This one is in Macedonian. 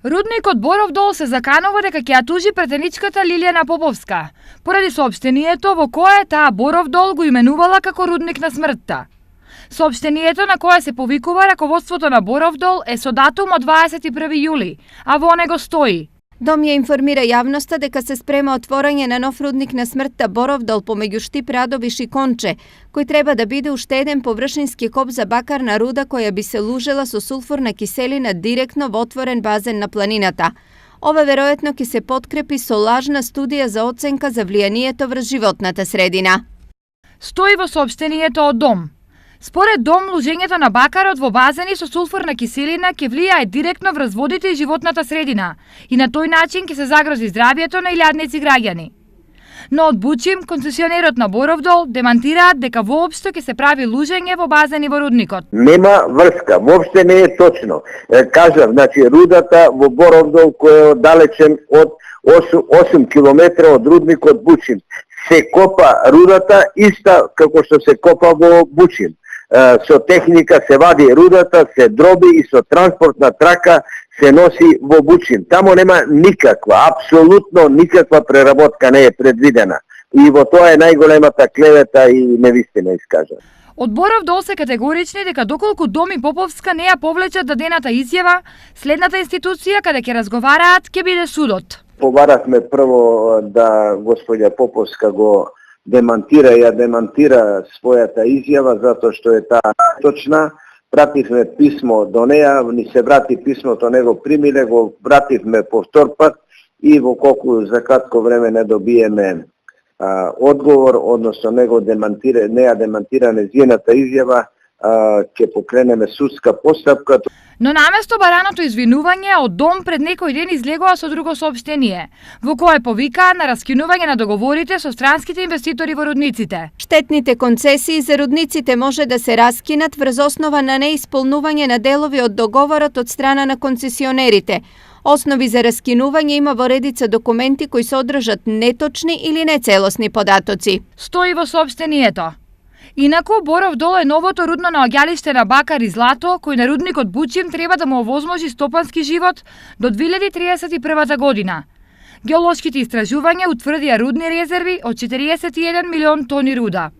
Рудникот Боров дол се заканува дека ќе ја тужи претеничката Лилијана Поповска, поради соопштението во кое таа Боров дол го именувала како рудник на смртта. Соопштението на кое се повикува раководството на Боров дол е со датум од 21 јули, а во него стои: Дом ја информира јавноста дека се спрема отворање на нов рудник на смртта Боров дол помеѓу Штип, Радовиш и Конче, кој треба да биде уште еден површински коп за бакарна руда која би се лужела со сулфурна киселина директно во отворен базен на планината. Ова веројатно ќе се подкрепи со лажна студија за оценка за влијанието врз животната средина. Стои во соопштението од Дом. Според Дом, лужењето на бакарот во базени со сулфурна киселина ќе влијае директно врз водите и животната средина и на тој начин ќе се загрози здравјето на илјадници граѓани. Но од Бучим, концесионерот на Боров дол демантираат дека воопшто ќе се прави лужење во базени во рудникот. Нема врска, воопште не е точно. Кажав, значи рудата во Боров дол кој е оддалечен од 8 километра од рудникот Бучим. Се копа рудата иста како што се копа во Бучим. Со техника се вади рудата, се дроби и со транспортна трака се носи во Бучим. Тамо нема никаква, апсолутно никаква преработка не е предвидена. И во тоа е најголемата клевета и невистина искажа. Од Боров дол се категорични дека доколку Дом и Поповска не ја повлечат дадената изјава, следната институција каде ќе разговараат ќе биде судот. Побарахме прво да господја Поповска го демантира својата изјава затоа што е таа точна. Пративме писмо до неа, ни се врати писмото, не го примиле, го вративме повтор пат и во колку за кратко време не добиеме одговор, односно не ја демантира нејзината изјава, ќе покренеме судска постапка. Но наместо бараното извинување, од Дом пред некој ден излегува со друго соопштение, во кое повикаа на раскинување на договорите со странските инвеститори во рудниците. Штетните концесии за рудниците може да се раскинат врз основа на неисполнување на делови од договорот од страна на концесионерите. Основи за раскинување има во редица документи кои содржат неточни или нецелосни податоци. Стои во соопштението. Инаку, Боров дол е новото рудно наоѓалиште на бакар и злато, кој на рудникот Бучим треба да му овозможи стопански живот до 2031 година. Геолошките истражувања утврдија рудни резерви од 41 милион тони руда.